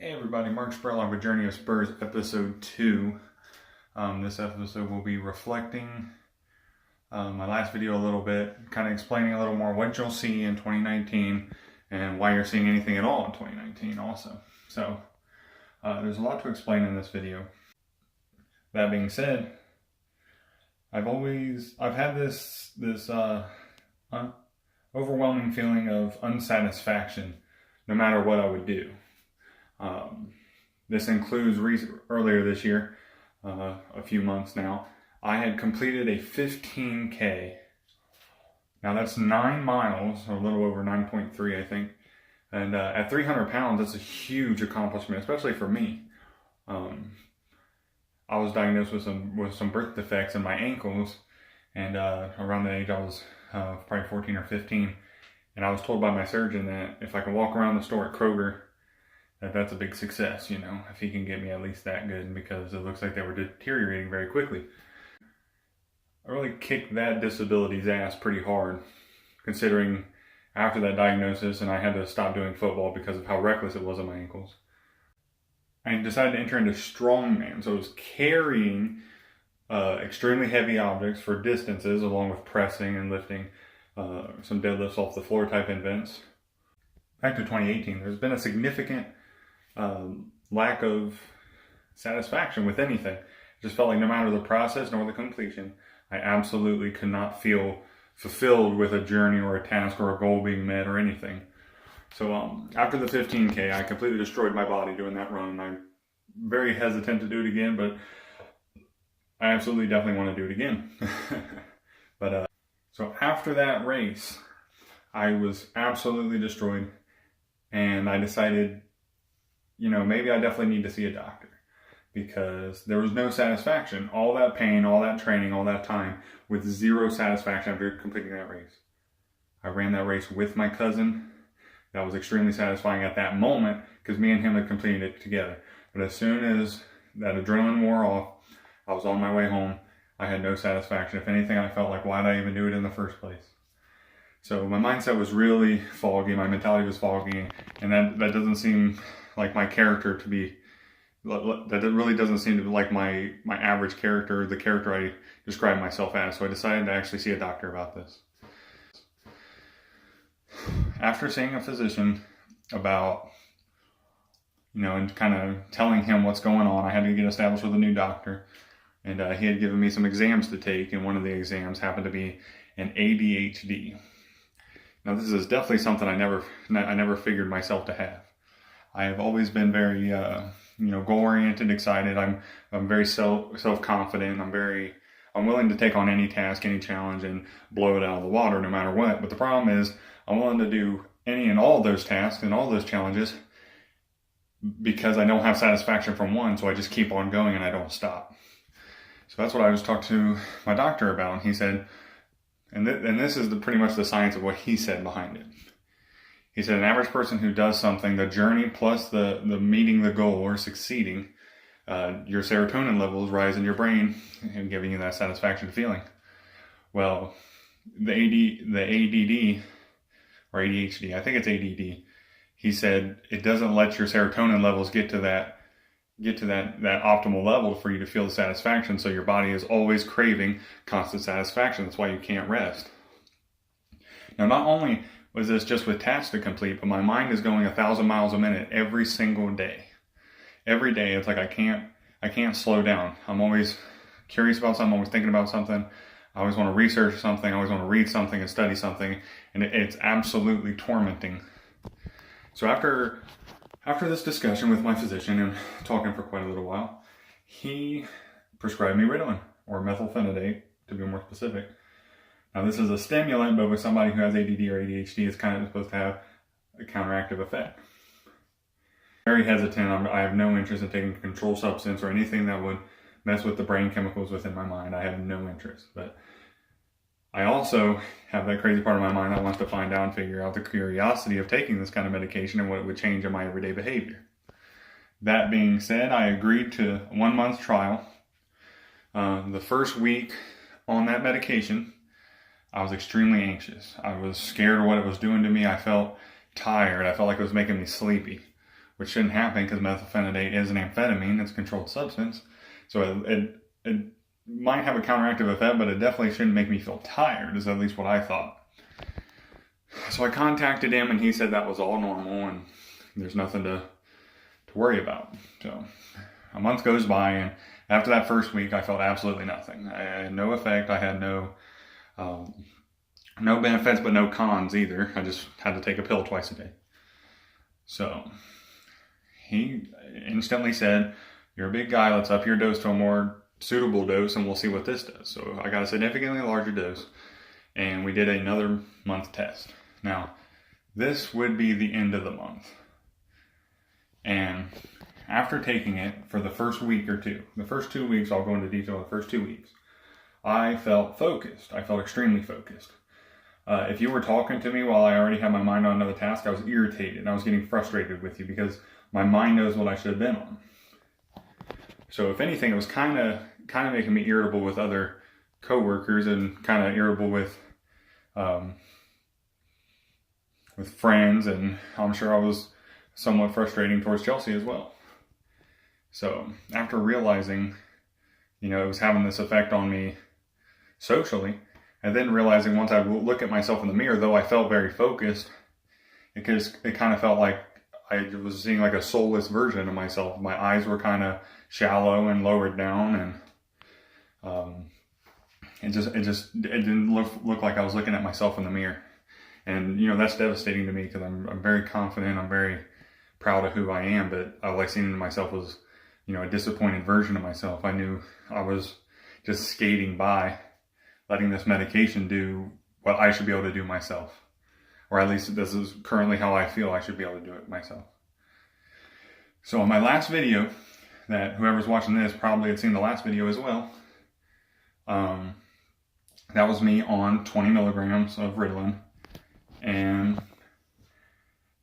Hey everybody, Mark Spurzilla with Journey of Spurs, episode 2. This episode will be reflecting my last video a little bit, kind of explaining a little more what you'll see in 2019 and why you're seeing anything at all in 2019 also. So, there's a lot to explain in this video. That being said, I've had this overwhelming feeling of unsatisfaction no matter what I would do. This includes earlier this year, a few months now, I had completed a 15K. Now that's 9 miles, or a little over 9.3, I think. And at 300 pounds, that's a huge accomplishment, especially for me. I was diagnosed with some birth defects in my ankles, and around the age I was probably 14 or 15, and I was told by my surgeon that if I could walk around the store at Kroger, that's a big success, if he can get me at least that good, because it looks like they were deteriorating very quickly. I really kicked that disability's ass pretty hard, considering after that diagnosis and I had to stop doing football because of how reckless it was on my ankles, I decided to enter into strongman. So I was carrying extremely heavy objects for distances, along with pressing and lifting some deadlifts off the floor type events. Back to 2018, there's been a significant lack of satisfaction with anything. It just felt like no matter the process nor the completion, I absolutely could not feel fulfilled with a journey or a task or a goal being met or anything. So after the 15K, I completely destroyed my body doing that run. I'm very hesitant to do it again, but I absolutely definitely want to do it again. So after that race, I was absolutely destroyed, and I decided, maybe I definitely need to see a doctor, because there was no satisfaction. All that pain, all that training, all that time, with zero satisfaction after completing that race. I ran that race with my cousin. That was extremely satisfying at that moment, because me and him had completed it together. But as soon as that adrenaline wore off, I was on my way home. I had no satisfaction. If anything, I felt like, why did I even do it in the first place? So my mindset was really foggy, my mentality was foggy, and that doesn't seem like my character to be, that really doesn't seem to be like my average character, the character I describe myself as. So I decided to actually see a doctor about this. After seeing a physician about, and kind of telling him what's going on, I had to get established with a new doctor. And he had given me some exams to take, and one of the exams happened to be an ADHD. Now, this is definitely something I never figured myself to have. I have always been very, goal-oriented, excited. I'm very self-confident. I'm willing to take on any task, any challenge, and blow it out of the water no matter what. But the problem is, I'm willing to do any and all of those tasks and all those challenges because I don't have satisfaction from one, so I just keep on going and I don't stop. So that's what I was talking to my doctor about, and he said, and this is pretty much the science of what he said behind it. He said an average person who does something, the journey plus the meeting the goal or succeeding, your serotonin levels rise in your brain and giving you that satisfaction feeling. Well, the ADD or ADHD, I think it's ADD, he said it doesn't let your serotonin levels get to that optimal level for you to feel the satisfaction. So your body is always craving constant satisfaction. That's why you can't rest. Now, not only was this just with tasks to complete, but my mind is going 1,000 miles a minute every single day. Every day, it's like I can't slow down. I'm always curious about something. I'm always thinking about something. I always want to research something. I always want to read something and study something. And it's absolutely tormenting. So after this discussion with my physician and talking for quite a little while, he prescribed me Ritalin, or methylphenidate to be more specific. Now, this is a stimulant, but with somebody who has ADD or ADHD, it's kind of supposed to have a counteractive effect. Very hesitant. I have no interest in taking a controlled substance or anything that would mess with the brain chemicals within my mind. I have no interest. But I also have that crazy part of my mind that wants to find out and figure out the curiosity of taking this kind of medication and what it would change in my everyday behavior. That being said, I agreed to a 1-month trial. The first week on that medication, I was extremely anxious. I was scared of what it was doing to me. I felt tired. I felt like it was making me sleepy, which shouldn't happen because methylphenidate is an amphetamine. It's a controlled substance. So it might have a counteractive effect, but it definitely shouldn't make me feel tired, is at least what I thought. So I contacted him, and he said that was all normal and there's nothing to worry about. So a month goes by, and after that first week, I felt absolutely nothing. I had no effect. I had no benefits, but no cons either. I just had to take a pill twice a day. So he instantly said, "You're a big guy. Let's up your dose to a more suitable dose, and we'll see what this does." So I got a significantly larger dose, and we did another month test. Now, this would be the end of the month. And after taking it for the first week or two, the first 2 weeks, I'll go into detail the first 2 weeks, I felt focused. I felt extremely focused. If you were talking to me while I already had my mind on another task, I was irritated. I was getting frustrated with you because my mind knows what I should have been on. So if anything, it was kind of making me irritable with other coworkers and kind of irritable with friends, and I'm sure I was somewhat frustrating towards Chelsea as well. So after realizing, it was having this effect on me socially, and then realizing once I look at myself in the mirror, though I felt very focused, it kind of felt like I was seeing like a soulless version of myself. My eyes were kind of shallow and lowered down, and it didn't look like I was looking at myself in the mirror. And that's devastating to me because I'm very confident. I'm very proud of who I am, but all I seen in myself was a disappointed version of myself. I knew I was just skating by, letting this medication do what I should be able to do myself. Or at least this is currently how I feel I should be able to do it myself. So in my last video, that whoever's watching this probably had seen the last video as well, that was me on 20 milligrams of Ritalin. And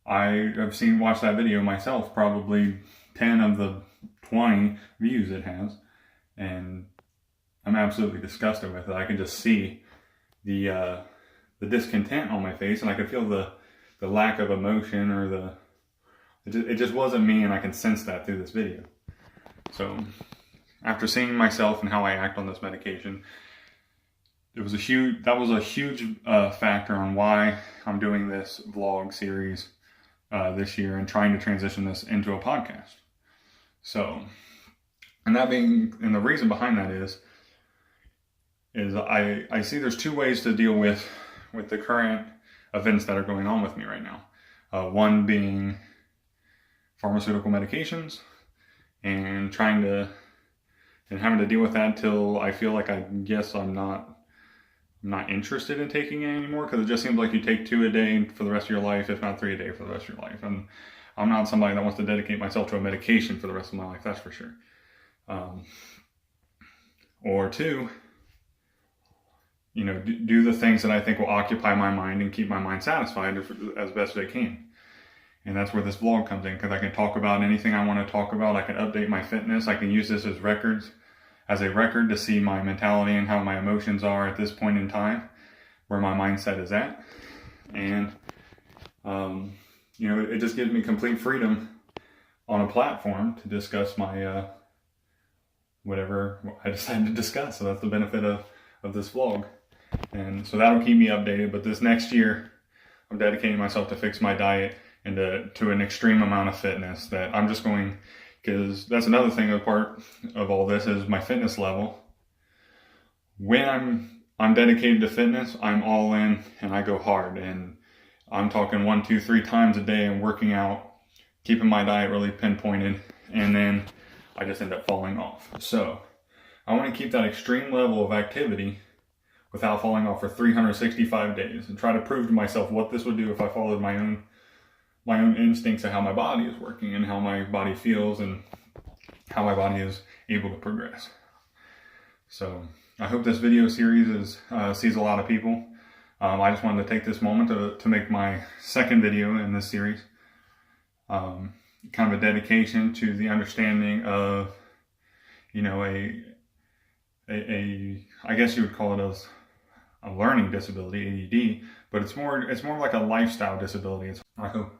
I have watched that video myself, probably 10 of the 20 views it has, and I'm absolutely disgusted with it. I can just see the discontent on my face, and I could feel the lack of emotion, or it just wasn't me, and I can sense that through this video. So after seeing myself and how I act on this medication, that was a huge factor on why I'm doing this vlog series this year and trying to transition this into a podcast. So, and the reason behind that is I see there's two ways to deal with the current events that are going on with me right now. One being pharmaceutical medications, and having to deal with that till I feel like I'm not interested in taking it anymore, because it just seems like you take 2 a day for the rest of your life, if not 3 a day for the rest of your life. And I'm not somebody that wants to dedicate myself to a medication for the rest of my life, that's for sure. Or two, do the things that I think will occupy my mind and keep my mind satisfied as best as I can. And that's where this vlog comes in, because I can talk about anything I want to talk about. I can update my fitness. I can use this as a record to see my mentality and how my emotions are at this point in time, where my mindset is at. And, it just gives me complete freedom on a platform to discuss my, whatever I decide to discuss. So that's the benefit of this vlog. And so that'll keep me updated. But this next year, I'm dedicating myself to fix my diet and to an extreme amount of fitness that I'm just going, because that's another thing, a part of all this is my fitness level. When I'm dedicated to fitness, I'm all in and I go hard, and I'm talking 1, 2, 3 times a day and working out, keeping my diet really pinpointed, and then I just end up falling off. So I want to keep that extreme level of activity without falling off for 365 days and try to prove to myself what this would do if I followed my own instincts of how my body is working and how my body feels and how my body is able to progress. So I hope this video series sees a lot of people. I just wanted to take this moment to make my second video in this series. Kind of a dedication to the understanding of, I guess you would call it as a learning disability, ADD, but it's more like a lifestyle disability. I hope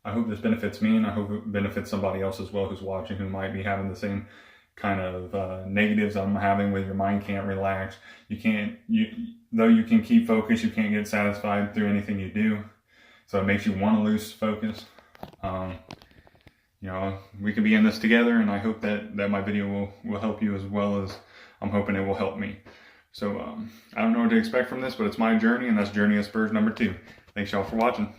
I hope this benefits me, and I hope it benefits somebody else as well who's watching, who might be having the same kind of negatives I'm having, with your mind can't relax. Though you can keep focus, you can't get satisfied through anything you do. So it makes you want to lose focus. We can be in this together, and I hope that my video will help you as well as I'm hoping it will help me. So I don't know what to expect from this, but it's my journey, and that's Journey of Spurs number 2. Thanks y'all for watching.